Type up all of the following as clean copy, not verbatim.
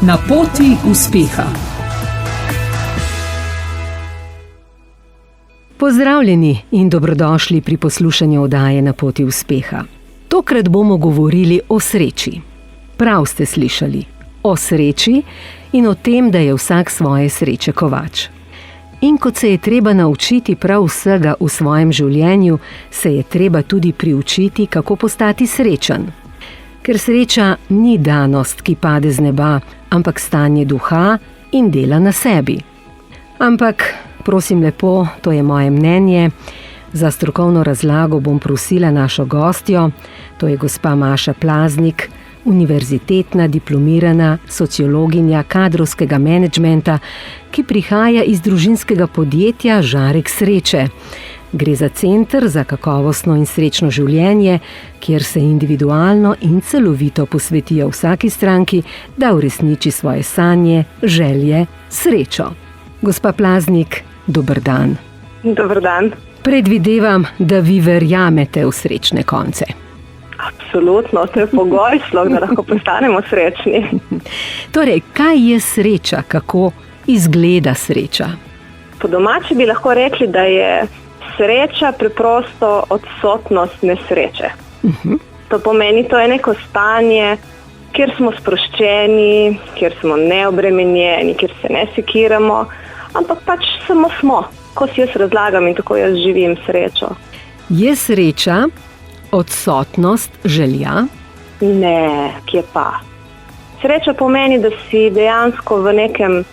Na poti uspeha. Pozdravljeni in dobrodošli pri poslušanju oddaje Na poti uspeha. Tokrat bomo govorili o sreči. Prav ste slišali, o sreči in o tem, da je vsak svoje sreče kovač. In kot se je treba naučiti prav vsega v svojem življenju, se je treba tudi priučiti, kako postati srečen. Ker sreča ni danost, ki pade z neba, ampak stanje duha in dela na sebi. Ampak, prosim lepo, to je moje mnenje, za strokovno razlago bom prosila našo gostjo, to je gospa Maša Plaznik, univerzitetna diplomirana sociologinja kadrovskega menedžmenta, ki prihaja iz družinskega podjetja Žarek sreče. Gre za center za kakovostno in srečno življenje, kjer se individualno in celovito posvetijo vsaki stranki, da uresniči svoje sanje, želje, srečo. Gospa Plaznik, dober dan. Dober dan. Predvidevam, da vi verjamete v srečne konce. Absolutno, to je pogoj, da lahko postanemo srečni. Torej, kaj je sreča, kako izgleda sreča? Po domači bi lahko rekli, da je sreča preprosto odsotnost nesreče. To pomeni, to je neko stanje, kjer smo sproščeni, kjer smo neobremenjeni, kjer se ne sekiramo, ampak pač samo smo, ko si jaz razlagam in tako jaz živim srečo. Je sreča odsotnost želja? Ne, kje pa. Sreča pomeni, da si dejansko v nekem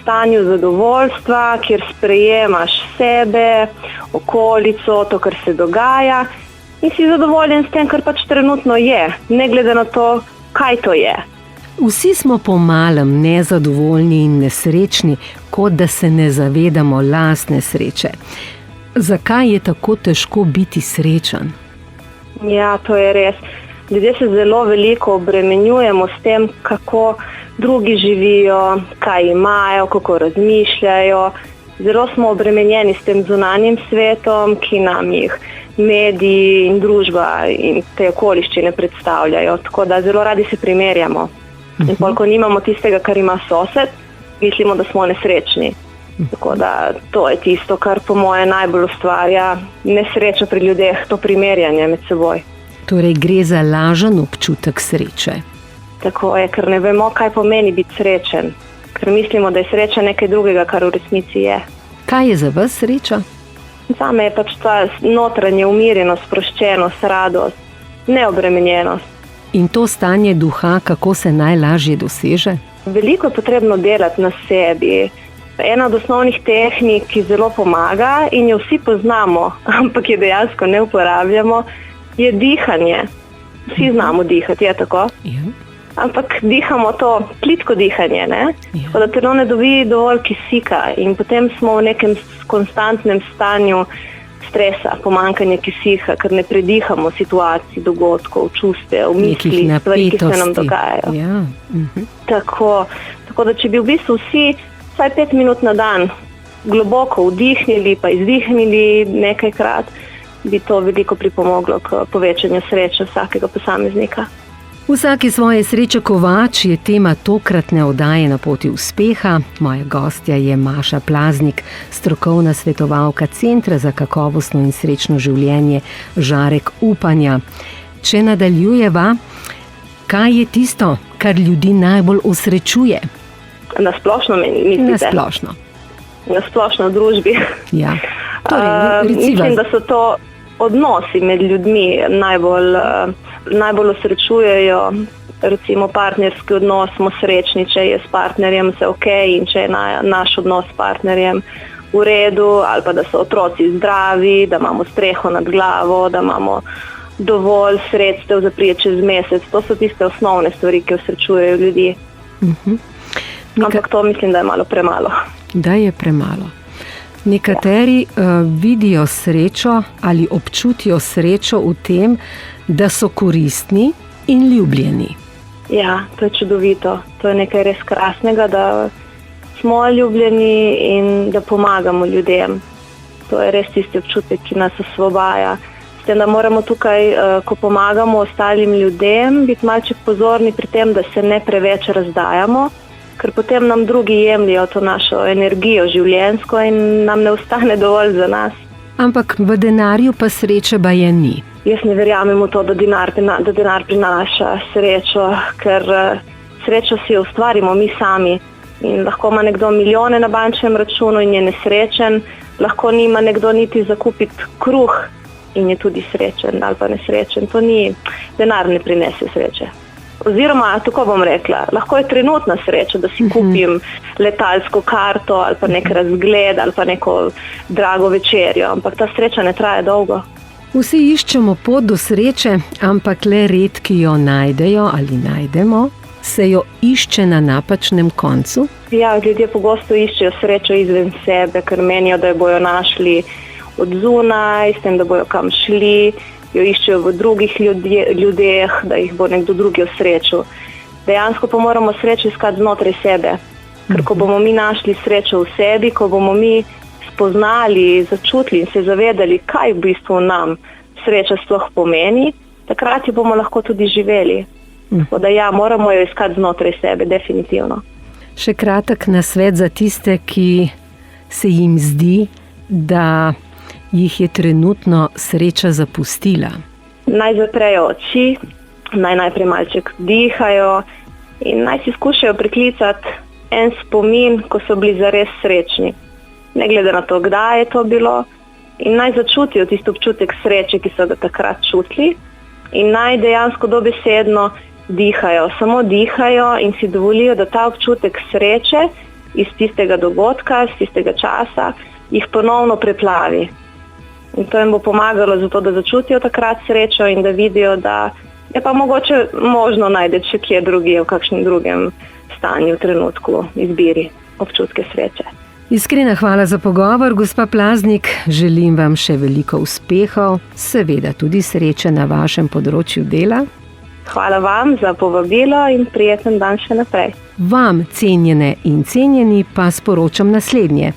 stanju zadovoljstva, kjer sprejemaš sebe, okolico, to, kar se dogaja in si zadovoljen s tem, kar pač trenutno je, ne glede na to, kaj to je. Vsi smo po malem nezadovoljni in nesrečni, kot da se ne zavedamo lastne sreče. Zakaj je tako težko biti srečen? Ja, to je res. Ljudje se zelo veliko obremenjujemo s tem, kako drugi živijo, kaj imajo, kako razmišljajo. Zelo smo obremenjeni s tem zunanjim svetom, ki nam jih mediji in družba in te okoliščine predstavljajo. Tako da zelo radi se primerjamo. In ko nimamo tistega, kar ima sosed, mislimo, da smo nesrečni. Tako da to je tisto, kar po moje najbolj ustvarja nesrečo pri ljudeh, to primerjanje med seboj. Torej gre za lažen občutek sreče. Tako je, ker ne vemo, kaj pomeni biti srečen. Ker mislimo, da je sreča nekaj drugega, kar v resnici je. Kaj je za vas sreča? Zame je pač ta notranje umirjenost, sproščenost, radost, neobremenjenost. In to stanje duha, kako se najlažje doseže? Veliko je potrebno delati na sebi. Ena od osnovnih tehnik, ki zelo pomaga in jo vsi poznamo, ampak je dejansko ne uporabljamo, je dihanje. Vsi znamo dihati, je tako? Ja. Ampak dihamo to plitko dihanje, ne? Ja. Da telo ne dobi dovolj kisika in potem smo v nekem konstantnem stanju stresa, pomanjkanja kisika, ker ne predihamo situacij, dogodkov, čustev, misli, stvari, ki se nam dogajajo. Ja. Tako da če bi v bistvu vsi vsaj 5 minut na dan globoko vdihnili pa izdihnili nekajkrat, bi to veliko pripomoglo k povečanju sreče vsakega posameznika. Vsaki svoje sreče kovač je tema tokratne oddaje Na poti uspeha. Moja gostja je Maša Plaznik, strokovna svetovalka Centra za kakovostno in srečno življenje Žarek upanja. Če nadaljujeva, kaj je tisto, kar ljudi najbolj osrečuje? Na splošno mislite? Na splošno. Na splošno v družbi. Ja. Torej, mislim, da so to odnosi med ljudmi najbolj osrečujejo. Recimo partnerski odnos, smo srečni, če je s partnerjem vse ok in če je naš odnos s partnerjem v redu, ali pa da so otroci zdravi, da imamo streho nad glavo, da imamo dovolj sredstev za prije čez mesec. To so tiste osnovne stvari, ki osrečujejo ljudi. Ampak to mislim, da je malo premalo. Da je premalo. Nekateri vidijo srečo ali občutijo srečo v tem, da so koristni in ljubljeni. Ja, to je čudovito. To je nekaj res krasnega, da smo ljubljeni in da pomagamo ljudem. To je res tisti občutek, ki nas osvobaja. S tem, da moramo tukaj, ko pomagamo ostalim ljudem, biti malček pozorni pri tem, da se ne preveč razdajamo ker potem nam drugi jemljajo to našo energijo življenjsko in nam ne ostane dovolj za nas. Ampak v denarju pa sreče baje ni. Jaz ne verjamem v to, da denar prinaša srečo, ker srečo si jo ustvarimo mi sami. In lahko ima nekdo milijone na bančnem računu in je nesrečen, lahko nima nekdo niti zakupiti kruh in je tudi srečen ali pa nesrečen. To ni, denar ne prinese sreče. Oziroma, tako bom rekla, lahko je trenutna sreča, da si kupim letalsko karto ali pa nek razgled ali pa neko drago večerjo, ampak ta sreča ne traja dolgo. Vsi iščemo pot do sreče, ampak le redki jo najdejo ali najdemo. Se jo išče na napačnem koncu? Ja, ljudje pogosto iščejo srečo izven sebe, ker menijo, da jo bojo našli od zunaj, s tem, da bojo kam šli, jo iščejo v drugih ljudeh, da jih bo nekdo drugi osrečil. Dejansko pa moramo srečo iskati znotraj sebe, ker ko bomo mi našli srečo v sebi, ko bomo mi spoznali, začutili in se zavedali, kaj v bistvu nam sreča sploh pomeni, takrat jo bomo lahko tudi živeli. Tako da ja, moramo jo iskati znotraj sebe, definitivno. Še kratek nasvet za tiste, ki se jim zdi, da jih je trenutno sreča zapustila. Naj zaprejo oči, naj najprej malček dihajo in naj si skušajo priklicati en spomin, ko so bili zares srečni. Ne glede na to, kdaj je to bilo, in naj začutijo tisti občutek sreče, ki so ga takrat čutili, in naj dejansko dobesedno dihajo, samo dihajo in si dovolijo, da ta občutek sreče iz tistega dogodka, iz tistega časa, jih ponovno preplavi. In to jim bo pomagalo zato, da začutijo takrat srečo in da vidijo, da je pa mogoče možno najti še kje drugje, v kakšnem drugem stanju, trenutku, izbiri občutke sreče. Iskrena hvala za pogovor, gospa Plaznik. Želim vam še veliko uspehov, seveda tudi sreče na vašem področju dela. Hvala vam za povabilo in prijeten dan še naprej. Vam, cenjene in cenjeni, pa sporočam naslednje.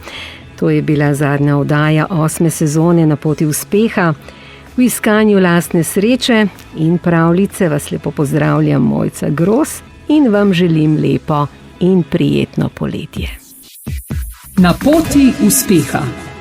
To je bila zadnja oddaja 8. sezone Na poti uspeha. V iskanju lastne sreče in pravljice vas lepo pozdravljam, Mojca Gros, in vam želim lepo in prijetno poletje. Na poti uspeha.